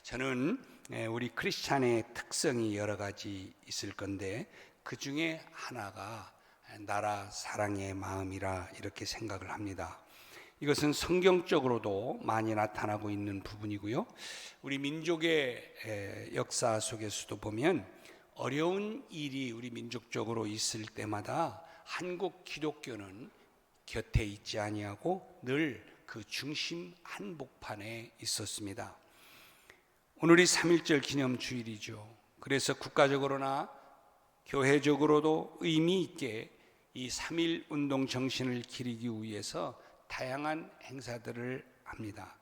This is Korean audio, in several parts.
저는 우리 크리스찬의 특성이 여러 가지 있을 건데 그 중에 하나가 나라 사랑의 마음이라 이렇게 생각을 합니다. 이것은 성경적으로도 많이 나타나고 있는 부분이고요. 우리 민족의 역사 속에서도 보면 어려운 일이 우리 민족적으로 있을 때마다 한국 기독교는 곁에 있지 아니하고 늘 그 중심 한복판에 있었습니다. 오늘이 3.1절 기념주일이죠. 그래서 국가적으로나 교회적으로도 의미 있게 이 3.1 운동 정신을 기리기 위해서 다양한 행사들을 합니다.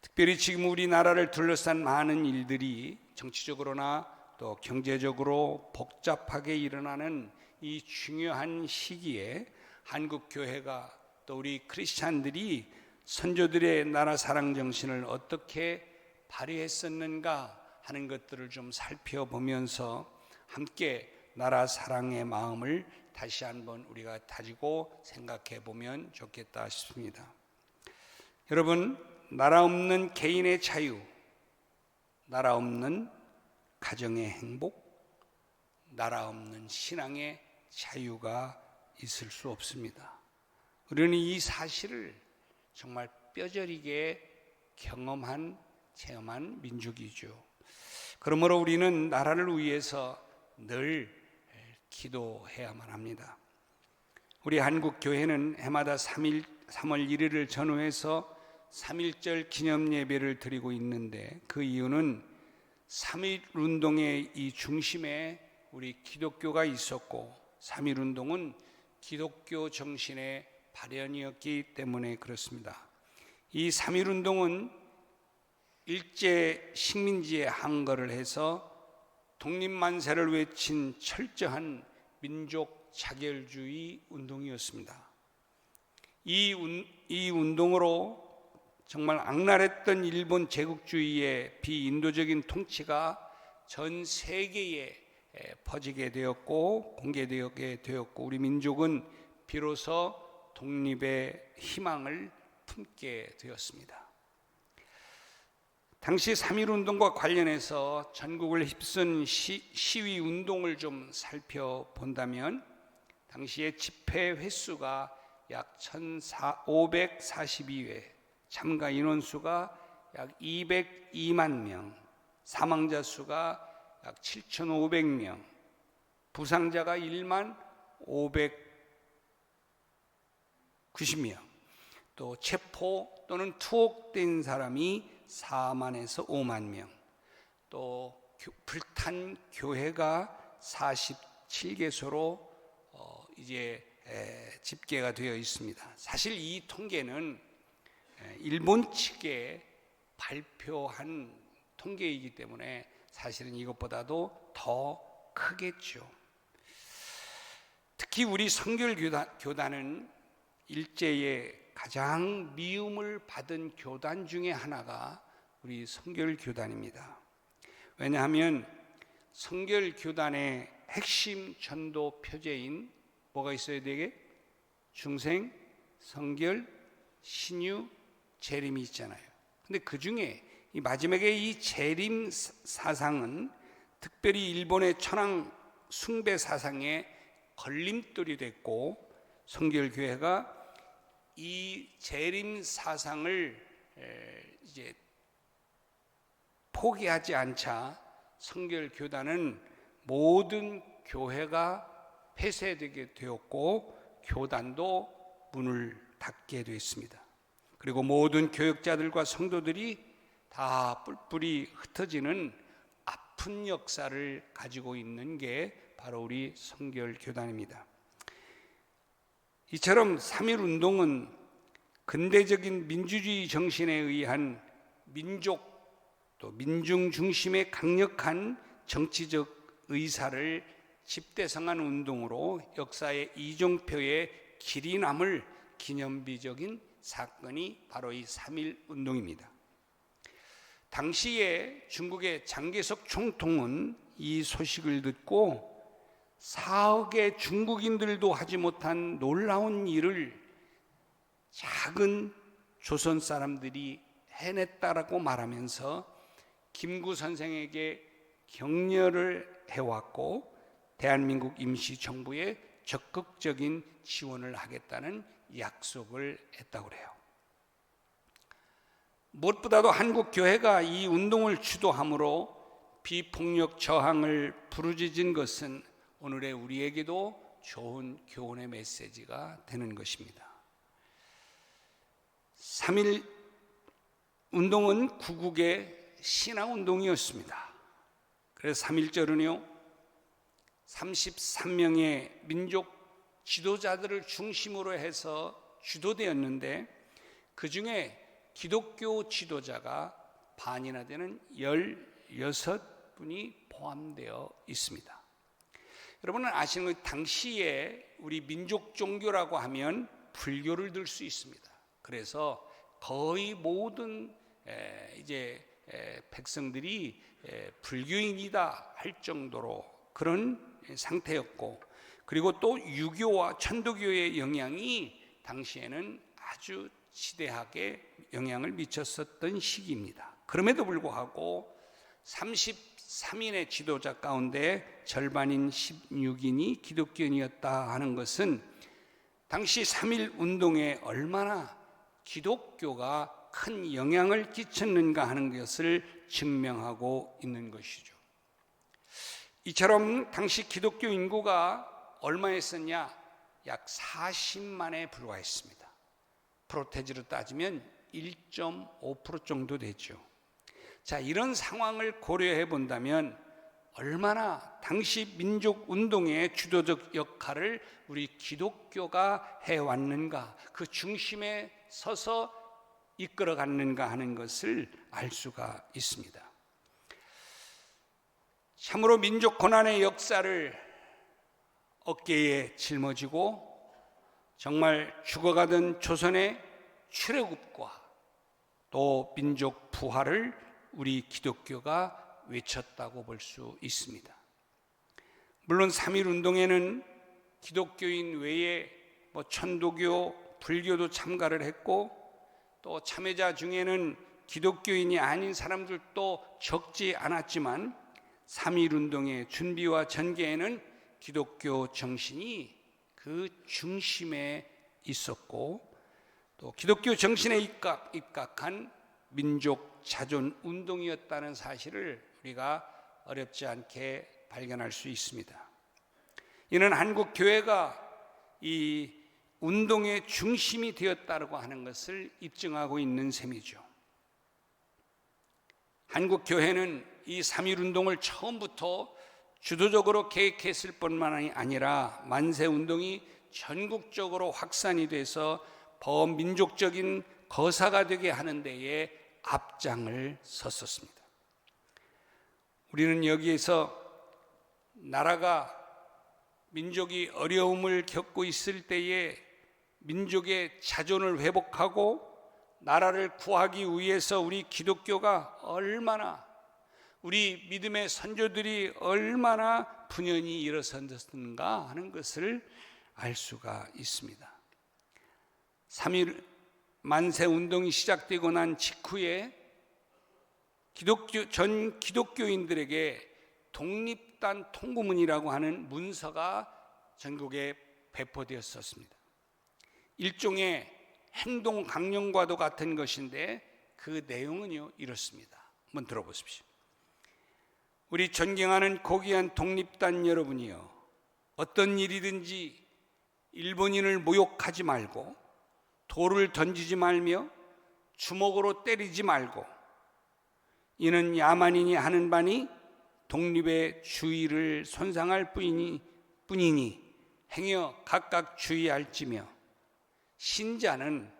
특별히 지금 우리나라를 둘러싼 많은 일들이 정치적으로나 또 경제적으로 복잡하게 일어나는 이 중요한 시기에 한국 교회가 또 우리 크리스찬들이 선조들의 나라 사랑 정신을 어떻게 발휘했었는가 하는 것들을 좀 살펴보면서 함께 나라 사랑의 마음을 다시 한번 우리가 다지고 생각해 보면 좋겠다 싶습니다. 여러분, 나라 없는 개인의 자유, 나라 없는 가정의 행복, 나라 없는 신앙의 자유가 있을 수 없습니다. 우리는 이 사실을 정말 뼈저리게 체험한 민족이죠. 그러므로 우리는 나라를 위해서 늘 기도해야만 합니다. 우리 한국 교회는 해마다 3월 1일을 전후해서 3.1절 기념 예배를 드리고 있는데 그 이유는 3.1 운동의 이 중심에 우리 기독교가 있었고 3.1 운동은 기독교 정신의 발현이었기 때문에 그렇습니다. 이 3.1 운동은 일제 식민지에 항거를 해서 독립만세를 외친 철저한 민족 자결주의 운동이었습니다. 이 운동으로 정말 악랄했던 일본 제국주의의 비인도적인 통치가 전 세계에 퍼지게 되었고 공개되게 되었고 우리 민족은 비로소 독립의 희망을 품게 되었습니다. 당시 3.1 운동과 관련해서 전국을 휩쓴 시위 운동을 좀 살펴본다면 당시의 집회 횟수가 약 1,542회, 참가 인원수가 약 202만 명, 사망자 수가 약 7,500명, 부상자가 1만 590명, 또 체포 또는 투옥된 사람이 4만에서 5만 명, 또 불탄 교회가 47개소로 이제 집계가 되어 있습니다. 사실 이 통계는 일본 측에 발표한 통계이기 때문에 사실은 이것보다도 더 크겠죠. 특히 우리 선결교단은 일제에 가장 미움을 받은 교단 중에 하나가 우리 선결교단입니다. 왜냐하면 선결교단의 핵심 전도 표제인 뭐가 있어야 되게? 중생, 선결, 신유, 재림이 있잖아요. 근데 그 중에 이 마지막에 이 재림 사상은 특별히 일본의 천황 숭배 사상의 걸림돌이 됐고 선결교회가 이 재림 사상을 이제 포기하지 않자 선결교단은 모든 교회가 폐쇄되게 되었고 교단도 문을 닫게 되었습니다. 그리고 모든 교역자들과 성도들이 다 뿔뿔이 흩어지는 아픈 역사를 가지고 있는 게 바로 우리 선결교단입니다. 이처럼 3.1 운동은 근대적인 민주주의 정신에 의한 민족 또 민중 중심의 강력한 정치적 의사를 집대성한 운동으로 역사의 이종표의 길이 남을 기념비적인 사건이 바로 이 3.1 운동입니다. 당시에 중국의 장개석 총통은 이 소식을 듣고 4억의 중국인들도 하지 못한 놀라운 일을 작은 조선 사람들이 해냈다라고 말하면서 김구 선생에게 격려를 해왔고 대한민국 임시정부에 적극적인 지원을 하겠다는 약속을 했다고 그래요. 무엇보다도 한국 교회가 이 운동을 주도함으로 비폭력 저항을 부르짖은 것은 오늘의 우리에게도 좋은 교훈의 메시지가 되는 것입니다. 3.1 운동은 구국의 신앙운동이었습니다. 그래서 3.1절은요 33명의 민족 지도자들을 중심으로 해서 주도되었는데 그 중에 기독교 지도자가 반이나 되는 16분이 포함되어 있습니다. 여러분은 아시는 것 당시에 우리 민족 종교라고 하면 불교를 들 수 있습니다. 그래서 거의 모든 백성들이 불교인이다 할 정도로 그런 상태였고, 그리고 또 유교와 천도교의 영향이 당시에는 아주 지대하게 영향을 미쳤었던 시기입니다. 그럼에도 불구하고 33인의 지도자 가운데 절반인 16인이 기독교인이었다 하는 것은 당시 3.1 운동에 얼마나 기독교가 큰 영향을 끼쳤는가 하는 것을 증명하고 있는 것이죠. 이처럼 당시 기독교 인구가 얼마였었냐? 약 40만에 불과했습니다. 프로테지로 따지면 1.5% 정도 되죠. 자, 이런 상황을 고려해 본다면 얼마나 당시 민족 운동의 주도적 역할을 우리 기독교가 해왔는가, 그 중심에 서서 이끌어 갔는가 하는 것을 알 수가 있습니다. 참으로 민족 고난의 역사를 어깨에 짊어지고 정말 죽어가던 조선의 출애굽과 또 민족 부활을 우리 기독교가 외쳤다고 볼 수 있습니다. 물론 3.1 운동에는 기독교인 외에 천도교, 불교도 참가를 했고 또 참여자 중에는 기독교인이 아닌 사람들도 적지 않았지만 3.1 운동의 준비와 전개에는 기독교 정신이 그 중심에 있었고 또 기독교 정신에 입각한 민족 자존 운동이었다는 사실을 우리가 어렵지 않게 발견할 수 있습니다. 이는 한국 교회가 이 운동의 중심이 되었다고 하는 것을 입증하고 있는 셈이죠. 한국 교회는 이 3.1 운동을 처음부터 주도적으로 계획했을 뿐만 아니라 만세 운동이 전국적으로 확산이 돼서 범민족적인 거사가 되게 하는 데에 앞장을 섰었습니다. 우리는 여기에서 나라가 민족이 어려움을 겪고 있을 때에 민족의 자존을 회복하고 나라를 구하기 위해서 우리 기독교가 얼마나, 우리 믿음의 선조들이 얼마나 분연히 일어섰는가 하는 것을 알 수가 있습니다. 3.1 만세 운동이 시작되고 난 직후에 전 기독교인들에게 독립단 통고문이라고 하는 문서가 전국에 배포되었었습니다. 일종의 행동 강령과도 같은 것인데 그 내용은요 이렇습니다. 한번 들어보십시오. 우리 존경하는 고귀한 독립단 여러분이여, 어떤 일이든지 일본인을 모욕하지 말고 돌을 던지지 말며 주먹으로 때리지 말고, 이는 야만인이 하는 바니 독립의 주의를 손상할 뿐이니 행여 각각 주의할지며, 신자는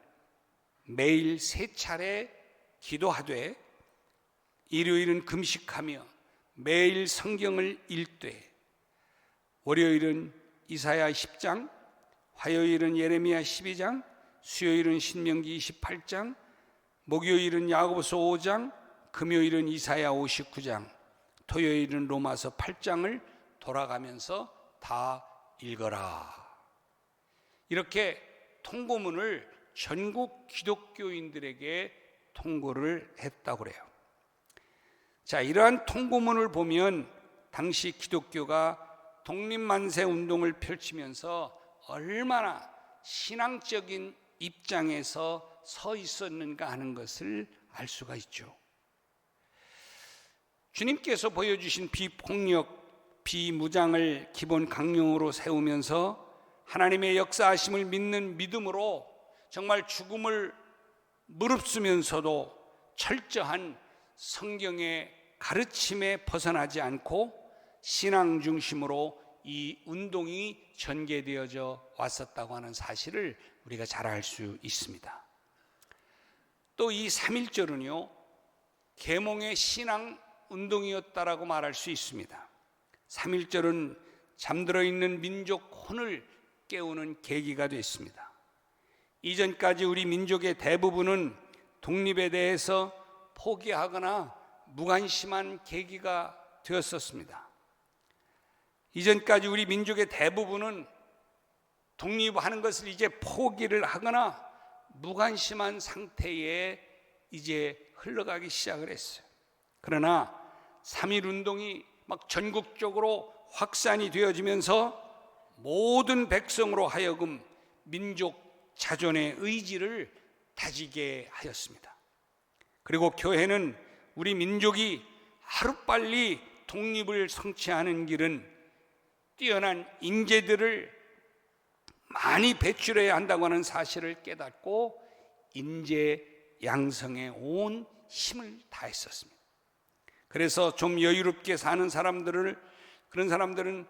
매일 3차례 기도하되 일요일은 금식하며 매일 성경을 읽되 월요일은 이사야 10장, 화요일은 예레미야 12장, 수요일은 신명기 28장, 목요일은 야고보서 5장, 금요일은 이사야 59장, 토요일은 로마서 8장을 돌아가면서 다 읽어라. 이렇게 통고문을 전국 기독교인들에게 통고를 했다고 그래요. 자, 이러한 통고문을 보면 당시 기독교가 독립만세 운동을 펼치면서 얼마나 신앙적인 입장에서 서 있었는가 하는 것을 알 수가 있죠. 주님께서 보여주신 비폭력, 비무장을 기본 강령으로 세우면서 하나님의 역사하심을 믿는 믿음으로 정말 죽음을 무릅쓰면서도 철저한 성경의 가르침에 벗어나지 않고 신앙 중심으로 이 운동이 전개되어져 왔었다고 하는 사실을 우리가 잘 알 수 있습니다. 또 이 3.1절은요 계몽의 신앙 운동이었다라고 말할 수 있습니다. 3.1절은 잠들어 있는 민족 혼을 깨우는 계기가 됐습니다. 이전까지 우리 민족의 대부분은 독립에 대해서 포기하거나 무관심한 계기가 되었었습니다. 이전까지 우리 민족의 대부분은 독립하는 것을 이제 포기를 하거나 무관심한 상태에 이제 흘러가기 시작을 했어요. 그러나 3.1 운동이 막 전국적으로 확산이 되어지면서 모든 백성으로 하여금 민족 자존의 의지를 다지게 하였습니다. 그리고 교회는 우리 민족이 하루빨리 독립을 성취하는 길은 뛰어난 인재들을 많이 배출해야 한다고 하는 사실을 깨닫고 인재 양성에 온 힘을 다했었습니다. 그래서 좀 여유롭게 사는 그런 사람들은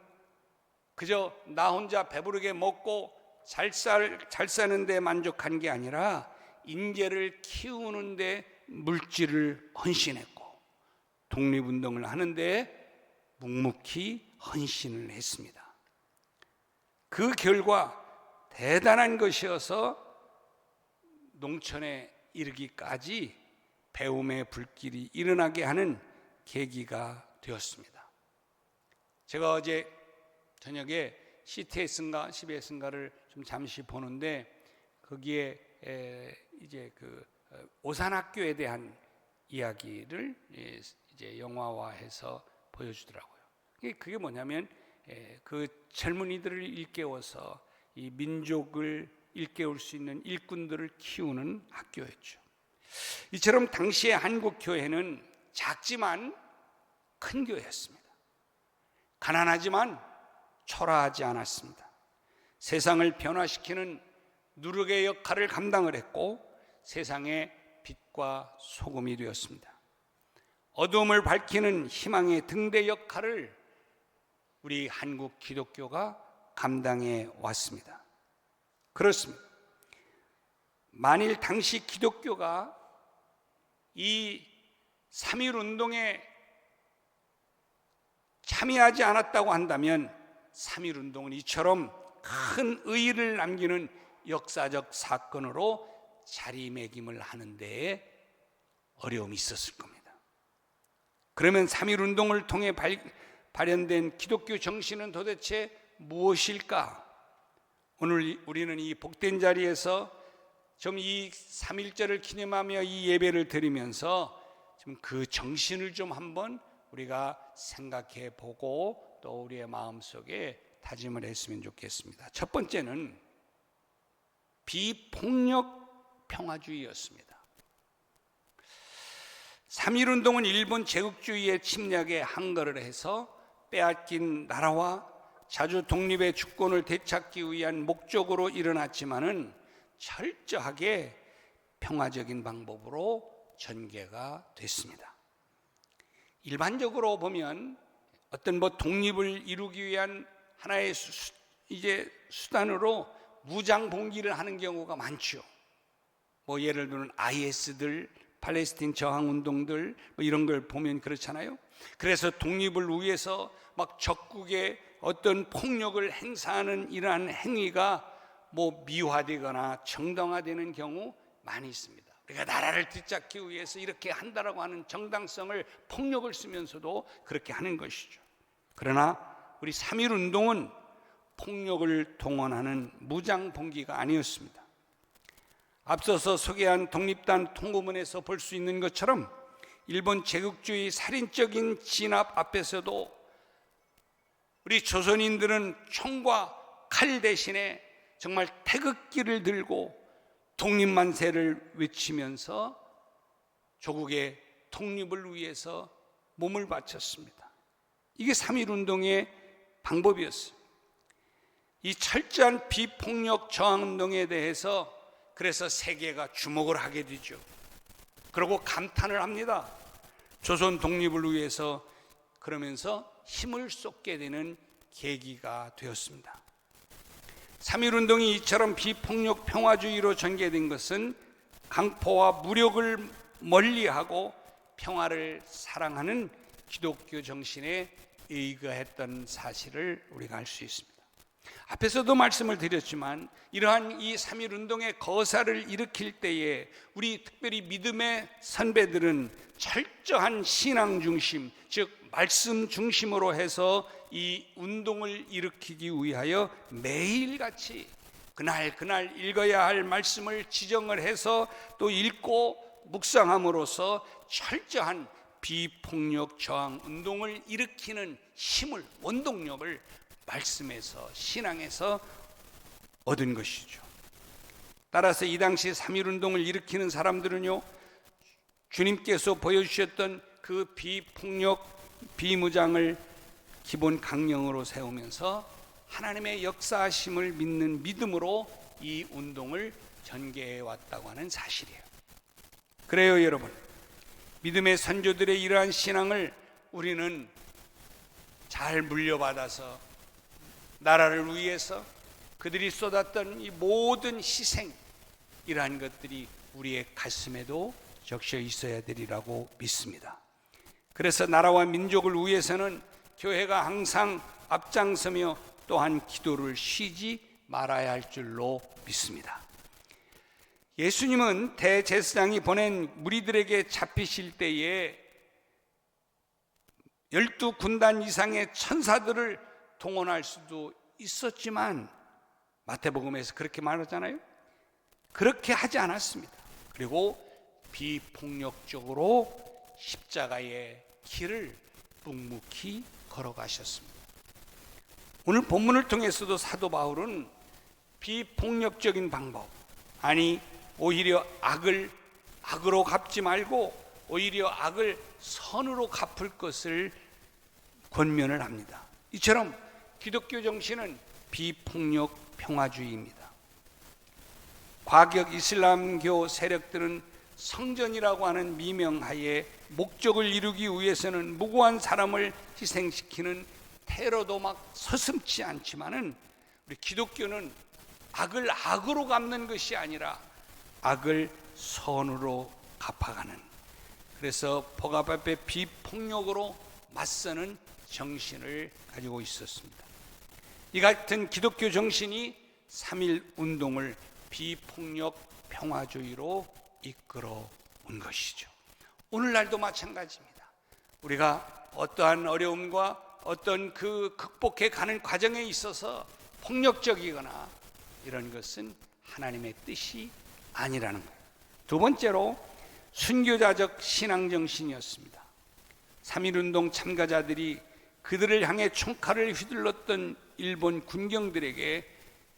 그저 나 혼자 배부르게 먹고 잘 사는 데 만족한 게 아니라 인재를 키우는 데 물질을 헌신했고 독립운동을 하는데 묵묵히 헌신을 했습니다. 그 결과 대단한 것이어서 농촌에 이르기까지 배움의 불길이 일어나게 하는 계기가 되었습니다. 제가 어제 저녁에 CTS인가 CBS인가를 좀 잠시 보는데 거기에 이제 그 오산학교에 대한 이야기를 이제 영화화해서 보여주더라고요. 그게 뭐냐면 그 젊은이들을 일깨워서 이 민족을 일깨울 수 있는 일꾼들을 키우는 학교였죠. 이처럼 당시의 한국 교회는 작지만 큰 교회였습니다. 가난하지만 초라하지 않았습니다. 세상을 변화시키는 누룩의 역할을 감당을 했고 세상의 빛과 소금이 되었습니다. 어두움을 밝히는 희망의 등대 역할을 우리 한국 기독교가 감당해 왔습니다. 그렇습니다. 만일 당시 기독교가 이 3.1 운동에 참여하지 않았다고 한다면 3.1 운동은 이처럼 큰 의의를 남기는 역사적 사건으로 자리매김을 하는 데에 어려움이 있었을 겁니다. 그러면 3.1 운동을 통해 발현된 기독교 정신은 도대체 무엇일까? 오늘 우리는 이 복된 자리에서 좀 이 3.1절을 기념하며 이 예배를 드리면서 좀 그 정신을 좀 한번 우리가 생각해 보고 또 우리의 마음속에 다짐을 했으면 좋겠습니다. 첫 번째는 비폭력 평화주의였습니다. 3.1 운동은 일본 제국주의의 침략에 항거를 해서 빼앗긴 나라와 자주 독립의 주권을 되찾기 위한 목적으로 일어났지만은 철저하게 평화적인 방법으로 전개가 됐습니다. 일반적으로 보면 어떤 독립을 이루기 위한 하나의 이제 수단으로 무장 봉기를 하는 경우가 많죠. 예를 들면 IS들, 팔레스틴 저항 운동들 이런 걸 보면 그렇잖아요. 그래서 독립을 위해서 막 적국에 어떤 폭력을 행사하는 이러한 행위가 미화되거나 정당화되는 경우 많이 있습니다. 우리가 나라를 되찾기 위해서 이렇게 한다라고 하는 정당성을 폭력을 쓰면서도 그렇게 하는 것이죠. 그러나 우리 3.1 운동은 폭력을 동원하는 무장 봉기가 아니었습니다. 앞서서 소개한 독립단 통고문에서 볼 수 있는 것처럼 일본 제국주의 살인적인 진압 앞에서도 우리 조선인들은 총과 칼 대신에 정말 태극기를 들고 독립만세를 외치면서 조국의 독립을 위해서 몸을 바쳤습니다. 이게 3.1운동의 방법이었어요. 이 철저한 비폭력 저항운동에 대해서 그래서 세계가 주목을 하게 되죠. 그리고 감탄을 합니다. 조선 독립을 위해서 그러면서 힘을 쏟게 되는 계기가 되었습니다. 3.1운동이 이처럼 비폭력 평화주의로 전개된 것은 강포와 무력을 멀리하고 평화를 사랑하는 기독교 정신에 의거했던 사실을 우리가 알 수 있습니다. 앞에서도 말씀을 드렸지만 이러한 이 3.1운동의 거사를 일으킬 때에 우리 특별히 믿음의 선배들은 철저한 신앙 중심, 즉 말씀 중심으로 해서 이 운동을 일으키기 위하여 매일같이 그날 읽어야 할 말씀을 지정을 해서 또 읽고 묵상함으로써 철저한 비폭력 저항 운동을 일으키는 힘을, 원동력을 말씀에서, 신앙에서 얻은 것이죠. 따라서 이 당시 3.1운동을 일으키는 사람들은요, 주님께서 보여주셨던 그 비폭력, 비무장을 기본 강령으로 세우면서 하나님의 역사하심을 믿는 믿음으로 이 운동을 전개해 왔다고 하는 사실이에요. 그래요, 여러분. 믿음의 선조들의 이러한 신앙을 우리는 잘 물려받아서 나라를 위해서 그들이 쏟았던 이 모든 희생, 이러한 것들이 우리의 가슴에도 적셔 있어야 되리라고 믿습니다. 그래서 나라와 민족을 위해서는 교회가 항상 앞장서며 또한 기도를 쉬지 말아야 할 줄로 믿습니다. 예수님은 대제사장이 보낸 무리들에게 잡히실 때에 12군단 이상의 천사들을 동원할 수도 있었지만 마태복음에서 그렇게 말하잖아요. 그렇게 하지 않았습니다. 그리고 비폭력적으로 십자가의 길을 묵묵히 걸어가셨습니다. 오늘 본문을 통해서도 사도 바울은 비폭력적인 방법, 아니 오히려 악을 악으로 갚지 말고 오히려 악을 선으로 갚을 것을 권면을 합니다. 이처럼 기독교 정신은 비폭력 평화주의입니다. 과격 이슬람교 세력들은 성전이라고 하는 미명하에 목적을 이루기 위해서는 무고한 사람을 희생시키는 테러도 막 서슴지 않지만은 우리 기독교는 악을 악으로 갚는 것이 아니라 악을 선으로 갚아가는, 그래서 폭압 앞에 비폭력으로 맞서는 정신을 가지고 있었습니다. 이 같은 기독교 정신이 3.1 운동을 비폭력 평화주의로 이끌어 온 것이죠. 오늘날도 마찬가지입니다. 우리가 어떠한 어려움과 어떤 그 극복해 가는 과정에 있어서 폭력적이거나 이런 것은 하나님의 뜻이 아니라는 거예요. 두 번째로 순교자적 신앙정신이었습니다. 3.1운동 참가자들이 그들을 향해 총칼을 휘둘렀던 일본 군경들에게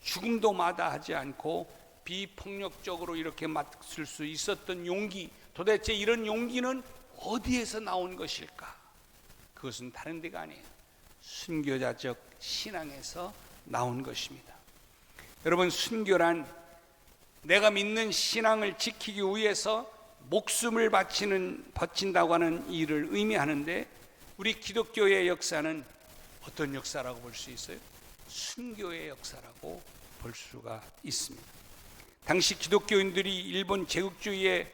죽음도 마다하지 않고 비폭력적으로 이렇게 맞설 수 있었던 용기, 도대체 이런 용기는 어디에서 나온 것일까? 그것은 다른 데가 아니에요. 순교자적 신앙에서 나온 것입니다. 여러분, 순교란 내가 믿는 신앙을 지키기 위해서 목숨을 바친다고 하는 일을 의미하는데, 우리 기독교의 역사는 어떤 역사라고 볼 수 있어요? 순교의 역사라고 볼 수가 있습니다. 당시 기독교인들이 일본 제국주의의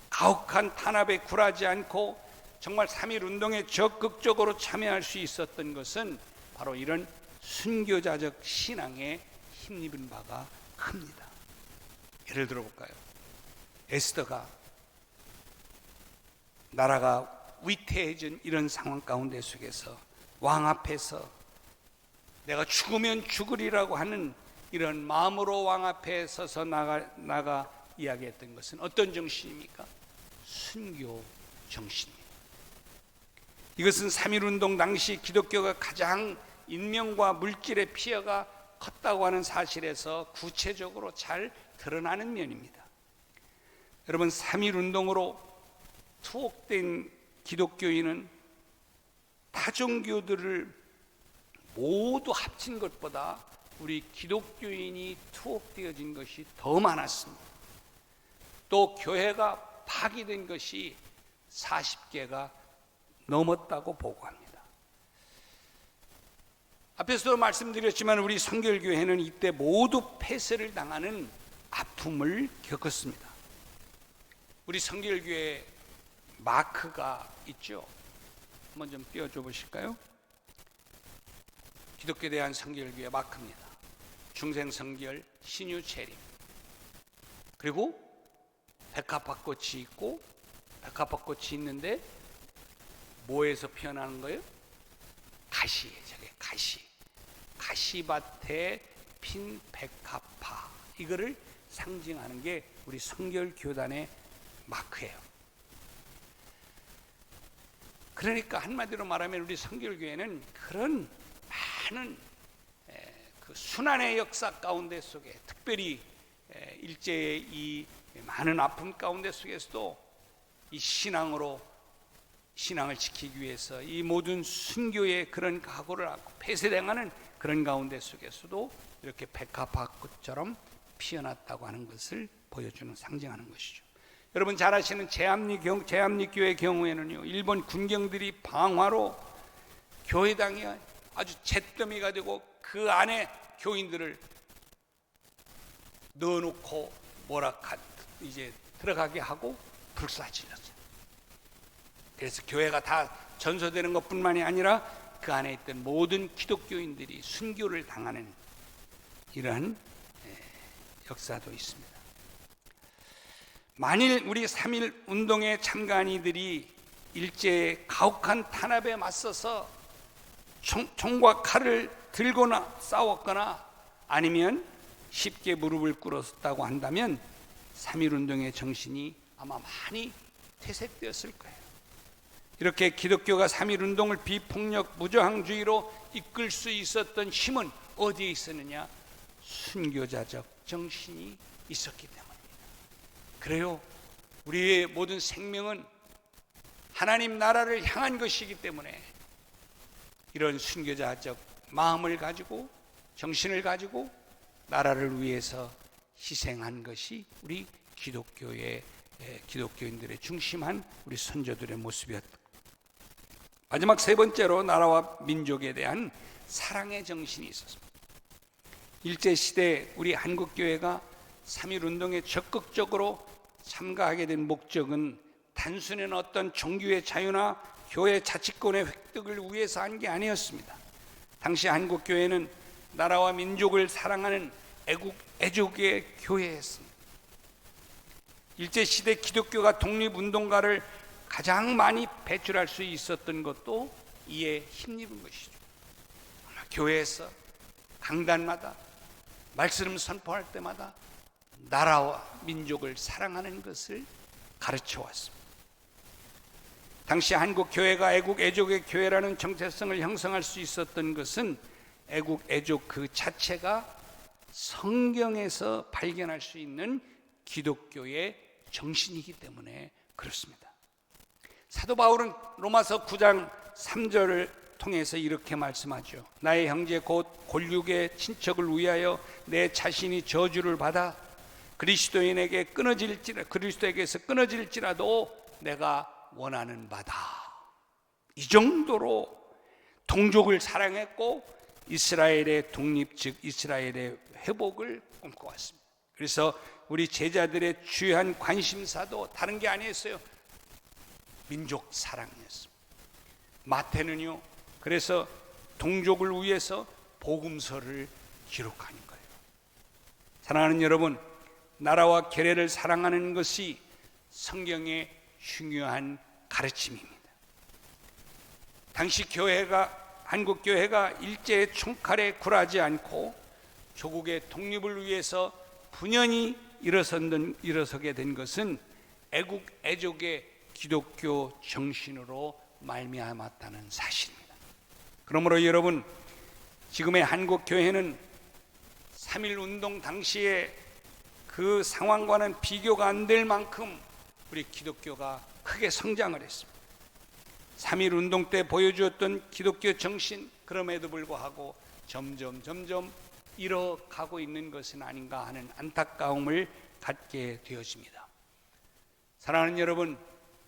가혹한 탄압에 굴하지 않고 정말 3.1 운동에 적극적으로 참여할 수 있었던 것은 바로 이런 순교자적 신앙에 힘입은 바가 큽니다. 예를 들어볼까요? 에스더가 나라가 위태해진 이런 상황 가운데 속에서 왕 앞에서 내가 죽으면 죽으리라고 하는 이런 마음으로 왕 앞에 서서 나가 이야기했던 것은 어떤 정신입니까? 순교 정신입니다. 이것은 3.1운동 당시 기독교가 가장 인명과 물질의 피해가 컸다고 하는 사실에서 구체적으로 잘 드러나는 면입니다. 여러분, 3.1운동으로 투옥된 기독교인은 타종교들을 모두 합친 것보다 우리 기독교인이 투옥되어진 것이 더 많았습니다. 또 교회가 파기된 것이 40개가 넘었다고 보고합니다. 앞에서도 말씀드렸지만 우리 성결교회는 이때 모두 폐쇄를 당하는 아픔을 겪었습니다. 우리 성결교회 마크가 있죠. 한번 좀 띄워줘 보실까요? 기독교 대한 성결교회 마크입니다. 중생성결 신유체림, 그리고 백합밭꽃이 있고, 백합밭꽃이 있는데 뭐에서 피어나는 거예요? 가시예요. 저게 가시밭에 핀 백합화, 이거를 상징하는 게 우리 성결교단의 마크예요. 그러니까 한마디로 말하면 우리 성결교회는 그런 많은 그 순환의 역사 가운데 속에, 특별히 일제의 이 많은 아픔 가운데 속에서도 이 신앙을 지키기 위해서 이 모든 순교의 그런 각오를 하고 폐쇄당하는 그런 가운데 속에서도 이렇게 백합화꽃처럼 피어났다고 하는 것을 보여주는, 상징하는 것이죠. 여러분 잘 아시는 제암리교의 경우에는요, 일본 군경들이 방화로 교회당이 아주 잿더미가 되고 그 안에 교인들을 넣어놓고 이제 들어가게 하고 불사질렀어요. 그래서 교회가 다 전소되는 것뿐만이 아니라 그 안에 있던 모든 기독교인들이 순교를 당하는 이러한 역사도 있습니다. 만일 우리 3.1 운동에 참가한 이들이 일제의 가혹한 탄압에 맞서서 총과 칼을 들거나 싸웠거나 아니면 쉽게 무릎을 꿇었다고 한다면 3.1 운동의 정신이 아마 많이 퇴색되었을 거예요. 이렇게 기독교가 3.1 운동을 비폭력 무저항주의로 이끌 수 있었던 힘은 어디에 있었느냐? 순교자적 정신이 있었기 때문입니다. 그래요, 우리의 모든 생명은 하나님 나라를 향한 것이기 때문에 이런 순교자적 마음을 가지고, 정신을 가지고 나라를 위해서 희생한 것이 우리 기독교인들의 중심한 우리 선조들의 모습이었다. 마지막 세 번째로 나라와 민족에 대한 사랑의 정신이 있었습니다. 일제시대 우리 한국교회가 3.1 운동에 적극적으로 참가하게 된 목적은 단순한 어떤 종교의 자유나 교회 자치권의 획득을 위해서 한 게 아니었습니다. 당시 한국교회는 나라와 민족을 사랑하는 애국의 교회였습니다. 일제시대 기독교가 독립운동가를 가장 많이 배출할 수 있었던 것도 이에 힘입은 것이죠. 교회에서 강단마다 말씀 선포할 때마다 나라와 민족을 사랑하는 것을 가르쳐 왔습니다. 당시 한국 교회가 애국 애족의 교회라는 정체성을 형성할 수 있었던 것은 애국 애족 그 자체가 성경에서 발견할 수 있는 기독교의 정신이기 때문에 그렇습니다. 사도 바울은 로마서 9장 3절을 통해서 이렇게 말씀하죠. 나의 형제 곧 골육의 친척을 위하여 내 자신이 저주를 받아 그리스도에게서 끊어질지라도 내가 원하는 바다. 이 정도로 동족을 사랑했고 이스라엘의 독립, 즉 이스라엘의 회복을 꿈꿔왔습니다. 그래서 우리 제자들의 주요한 관심사도 다른 게 아니었어요. 민족 사랑이었습니다. 마태는요, 그래서 동족을 위해서 복음서를 기록하는 거예요. 사랑하는 여러분, 나라와 교회를 사랑하는 것이 성경의 중요한 가르침입니다. 당시 한국 교회가 일제의 총칼에 굴하지 않고 조국의 독립을 위해서 분연히 일어서게 된 것은 애국 애족의 기독교 정신으로 말미암았다는 사실입니다. 그러므로 여러분, 지금의 한국 교회는 3.1 운동 당시에 그 상황과는 비교가 안 될 만큼 우리 기독교가 크게 성장을 했습니다. 3.1 운동 때 보여주었던 기독교 정신, 그럼에도 불구하고 점점 잃어가고 있는 것은 아닌가 하는 안타까움을 갖게 되어집니다. 사랑하는 여러분,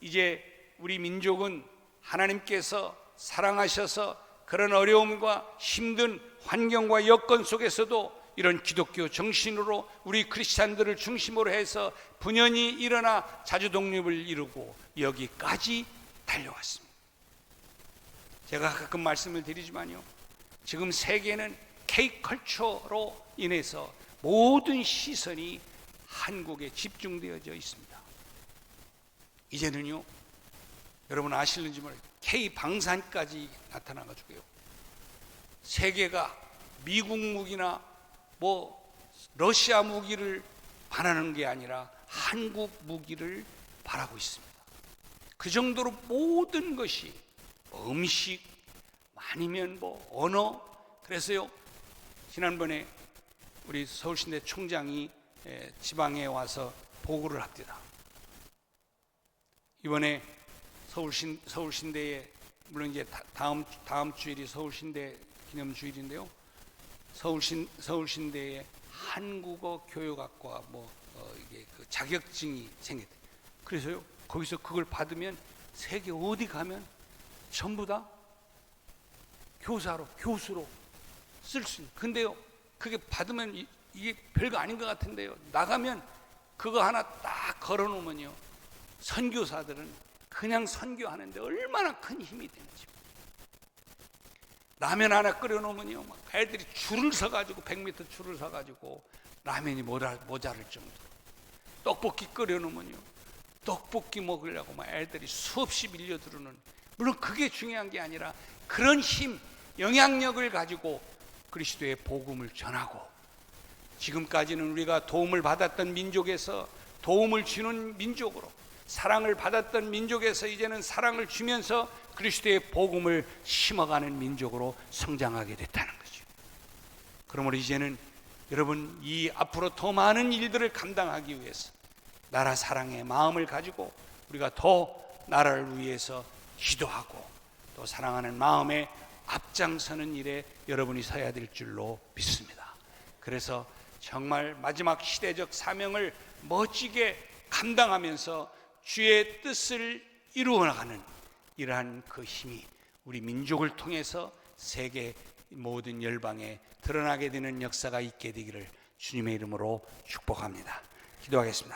이제 우리 민족은 하나님께서 사랑하셔서 그런 어려움과 힘든 환경과 여건 속에서도 이런 기독교 정신으로 우리 크리스찬들을 중심으로 해서 분연히 일어나 자주독립을 이루고 여기까지 달려왔습니다. 제가 가끔 말씀을 드리지만요, 지금 세계는 K컬처로 인해서 모든 시선이 한국에 집중되어져 있습니다. 이제는요, 여러분 아실는지 모르겠어요, K방산까지 나타나가지고요, 세계가 미국 무기나 러시아 무기를 바라는 게 아니라 한국 무기를 바라고 있습니다. 그 정도로 모든 것이 음식 아니면 언어. 그래서요, 지난번에 우리 서울신대 총장이 지방에 와서 보고를 합니다. 이번에 서울신대에, 물론 이제 다음 주일이 서울신대 기념주일인데요, 서울신대에 한국어 교육학과 이게 그 자격증이 생겼대. 그래서요, 거기서 그걸 받으면 세계 어디 가면 전부 다 교수로 쓸 수 있는. 근데요, 그게 받으면 이게 별거 아닌 것 같은데요, 나가면 그거 하나 딱 걸어놓으면요, 선교사들은 그냥 선교하는데 얼마나 큰 힘이 되는지. 라면 하나 끓여놓으면요, 막 애들이 줄을 서가지고 100m 줄을 서가지고 라면이 모자랄 정도로. 떡볶이 끓여놓으면요, 떡볶이 먹으려고 막 애들이 수없이 밀려들어오는. 물론 그게 중요한 게 아니라 그런 힘, 영향력을 가지고 그리스도의 복음을 전하고, 지금까지는 우리가 도움을 받았던 민족에서 도움을 주는 민족으로, 사랑을 받았던 민족에서 이제는 사랑을 주면서 그리스도의 복음을 심어가는 민족으로 성장하게 됐다는 거죠. 그러므로 이제는 여러분, 이 앞으로 더 많은 일들을 감당하기 위해서 나라 사랑의 마음을 가지고 우리가 더 나라를 위해서 기도하고 또 사랑하는 마음에 앞장서는 일에 여러분이 서야 될 줄로 믿습니다. 그래서 정말 마지막 시대적 사명을 멋지게 감당하면서 주의 뜻을 이루어나가는 이러한 그 힘이 우리 민족을 통해서 세계 모든 열방에 드러나게 되는 역사가 있게 되기를 주님의 이름으로 축복합니다. 기도하겠습니다.